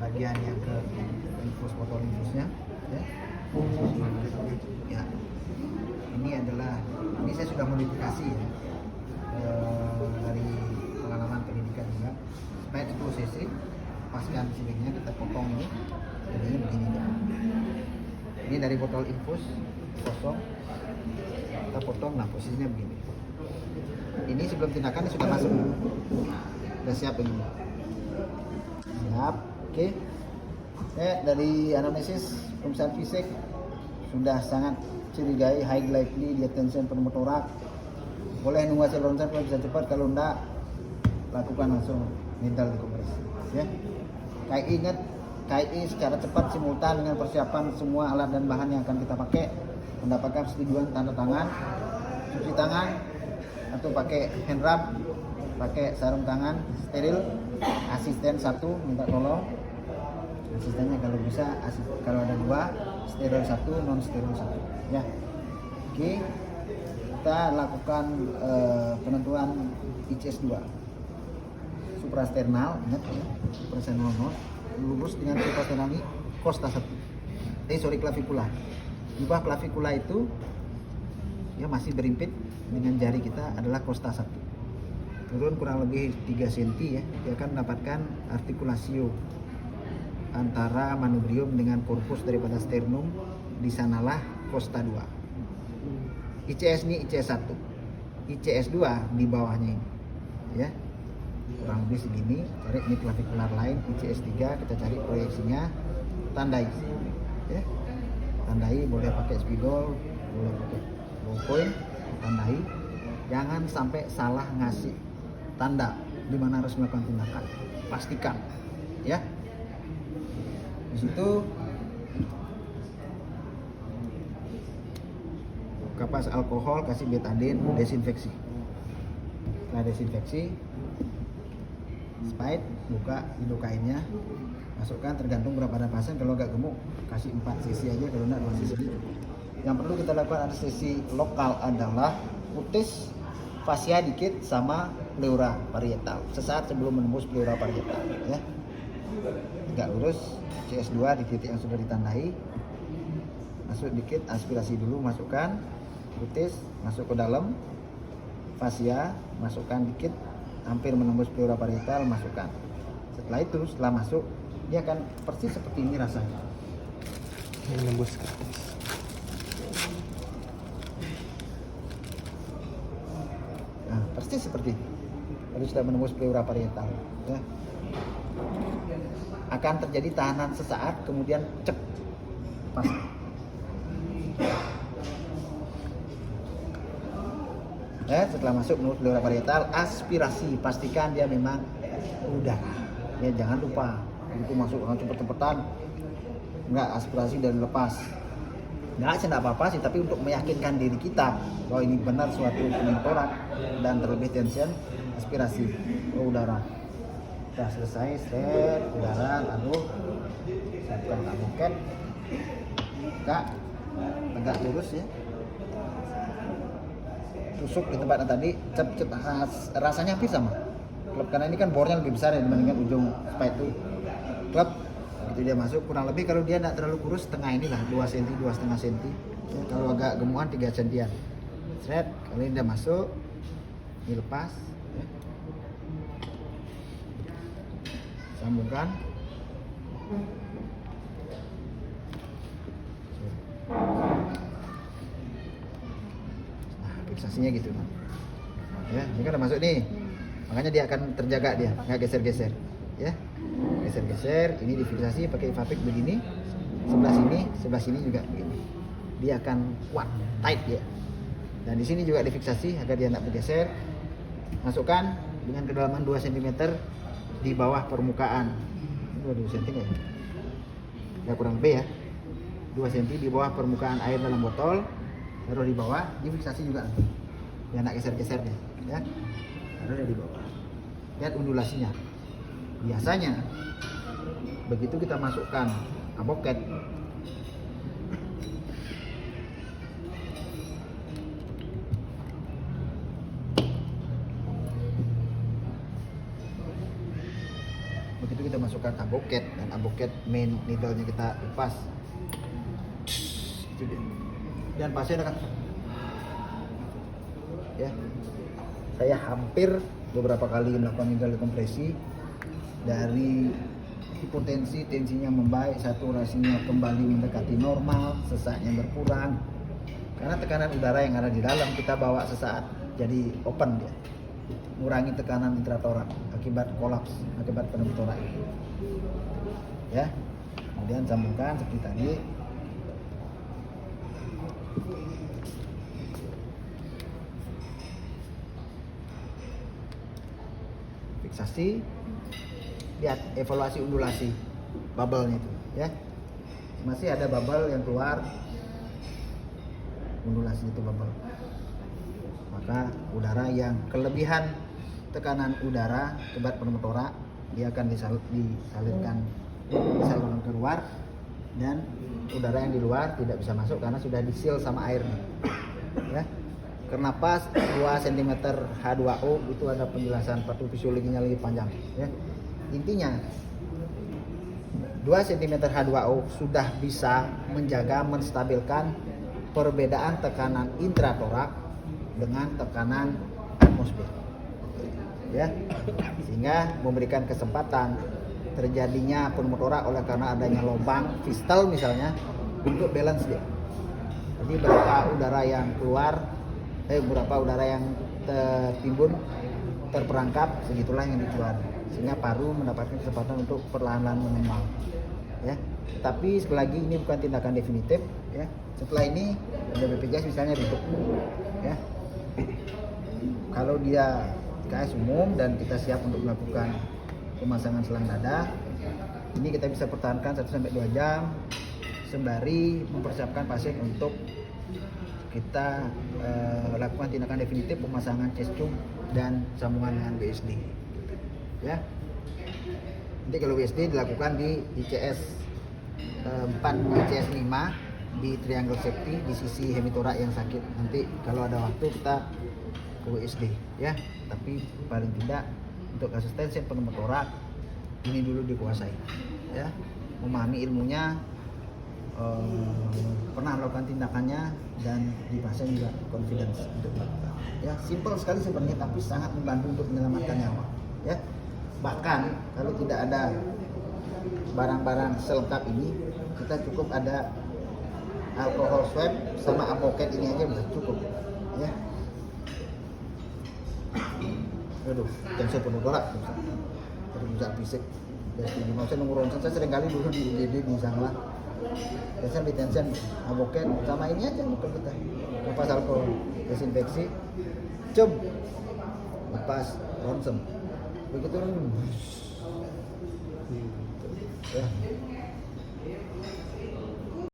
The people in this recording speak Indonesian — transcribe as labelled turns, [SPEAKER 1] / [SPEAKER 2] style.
[SPEAKER 1] bagian yang ke infus botol infusnya ya. Ya, ini saya sudah modifikasi ya, dari pengalaman pendidikan juga. Supaya 10 cc paskan silingnya kita potong ini jadinya begini ya. Ini dari botol infus kosong kita potong, nah posisinya begini. Ini sebelum tindakan ini sudah masuk, sudah siap ini, siap. Oke. Dari anamnesis pemeriksaan fisik sudah sangat curigai high glycemic, diatension pneumotorak. Boleh nunggu hasil ronsen kalau bisa cepat, kalau enggak lakukan langsung mental dekompresi ya. Ingat KI secara cepat simultan dengan persiapan semua alat dan bahan yang akan kita pakai, mendapatkan persetujuan tanda tangan, cuci tangan atau pakai hand rub, pakai sarung tangan steril, asisten 1 minta tolong asistennya kalau bisa, kalau ada 2 steril 1 non steril 1 ya. Oke, kita lakukan penentuan ICS 2 suprasternal, ingat ya, suprasternal lurus dengan suprasternal costa 1 clavicula. Di bawah clavicula itu ya masih berimpit dengan jari kita adalah costa 1. Turun kurang lebih 3 cm ya, dia akan mendapatkan artikulasio antara manubrium dengan korpus daripada sternum, di sanalah costa 2. ICS ini ICS 1, ICS 2 di bawahnya ini ya, kurang lebih segini. Cari ini clavikular lain ICS 3, kita cari proyeksinya, tandai ya, tandai, boleh pakai spidol, boleh pakai ballpoint, tandai. Jangan sampai salah ngasih tanda di mana harus melakukan tindakan, pastikan ya. Di situ kapas alkohol, kasih betadine, desinfeksi. Setelah desinfeksi, spide, buka hidrokainnya, masukkan, tergantung berapa ada pasien. Kalau agak gemuk kasih 4 cc aja, kalau enggak 2 cc. Yang perlu kita lakukan anestesi lokal adalah putus fascia dikit sama pleura parietal sesaat sebelum menembus pleura parietal ya. Tegak lurus, CS2 di titik yang sudah ditandai, masuk dikit, aspirasi dulu, masukkan putus, masuk ke dalam fascia, masukkan dikit hampir menembus pleura parietal, masukkan. Setelah itu, setelah masuk, dia akan persis seperti ini rasanya,
[SPEAKER 2] menembus ke atas.
[SPEAKER 1] Nah, persis seperti kalau sudah menembus pleura parietal ya. Akan terjadi tahanan sesaat, kemudian cek pas. Ya, setelah masuk menurut pleura parietal, aspirasi, pastikan dia memang udara ya. Jangan lupa itu masuk dengan cepet-cepetan, enggak, aspirasi dan lepas. Enggak apa-apa sih, tapi untuk meyakinkan diri kita bahwa ini benar suatu pneumotorak dan terlebih tension, aspirasi udara. Sudah selesai, set udara, lalu siapkan buket, buka, tegak lurus ya, tusuk di tempat yang tadi, cep rasanya hampir sama. Klep, karena ini kan bornya lebih besar ya dibandingkan ujung spide itu. Klep, itu dia masuk kurang lebih, kalau dia tidak terlalu kurus setengah inilah 2 cm, 2,5 cm ya, kalau agak gemukan 3 cm. Set, kali ini dia masuk, ini lepas ya. Sambungkan, nah fiksasinya gitu ya. Ini kan udah masuk nih, makanya dia akan terjaga, dia nggak geser-geser ya. Geser-geser, ini difiksasi pakai Ivapik begini, sebelah sini juga begini, dia akan kuat, tight ya. Dan di sini juga difiksasi agar dia tidak bergeser. Masukkan dengan kedalaman 2 cm di bawah permukaan. Ini 2 cm ya? Ya kurang lebih ya. 2 cm di bawah permukaan air dalam botol. Taruh di bawah, difiksasi juga nanti. Dia nak geser-geser deh, ya. Taruh di bawah. Lihat undulasinya. Biasanya begitu kita masukkan aboket, begitu kita masukkan avocat, dan avocat main needle-nya kita lepas. Dan pasien akan ya. Saya hampir beberapa kali melakukan needle kompresi, dari hipotensi, tensinya membaik, saturasinya kembali mendekati normal, sesaknya berkurang. Karena tekanan udara yang ada di dalam kita bawa sesaat jadi open dia, mengurangi tekanan intratorak akibat kolaps, akibat pneumotorak. Ya, kemudian sambungkan seperti tadi. Fiksasi, lihat evaluasi undulasi bubble-nya itu ya, masih ada bubble yang keluar, undulasi itu bubble, maka udara yang kelebihan tekanan udara akibat pneumotorak dia akan disalurkan keluar, dan udara yang di luar tidak bisa masuk karena sudah di-seal sama airnya ya. Kenapa 2 cm H2O itu ada penjelasan patofisiologinya lebih panjang ya. Intinya 2 cm H2O sudah bisa menjaga, menstabilkan perbedaan tekanan intratorak dengan tekanan atmosfer ya, sehingga memberikan kesempatan terjadinya pneumotorak oleh karena adanya lubang fistal misalnya untuk balance dia. Jadi berapa udara yang keluar, berapa udara yang tertimbun, terperangkap, segitulah yang dikeluar, sehingga paru mendapatkan kesempatan untuk perlahan-lahan mengembang ya. Tapi sekali lagi ini bukan tindakan definitif ya. Setelah ini ada BPJS misalnya ribut ya. Kalau dia KS umum dan kita siap untuk melakukan pemasangan selang dada, ini kita bisa pertahankan 1-2 jam sembari mempersiapkan pasien untuk kita lakukan tindakan definitif pemasangan chest tube dan sambungan dengan WSD ya. Nanti kalau WSD dilakukan di ICS 4, ICS 5 di triangle safety di sisi hemitorak yang sakit. Nanti kalau ada waktu kita ke WSD ya, tapi paling tidak untuk kasus tensi pneumotorak ini dulu dikuasai ya, memahami ilmunya, pernah melakukan tindakannya, dan di pasien juga confidence untuk melakukan ya. Simple sekali sebenarnya, tapi sangat membantu untuk menyelamatkan nyawa ya. Bahkan kalau tidak ada barang-barang selengkap ini, kita cukup ada alkohol swab sama avocat ini aja bisa cukup ya. Aduh, tensi pneumotorak terus fisik. Jadi mau saya nunggu ronsen, saya sering kali dulu di UGD di Sanglah. Biasanya di tension avocat sama ini aja bukan kita. Lepas alkohol, desinfeksi, coba lepas ronsen. Begitu ya.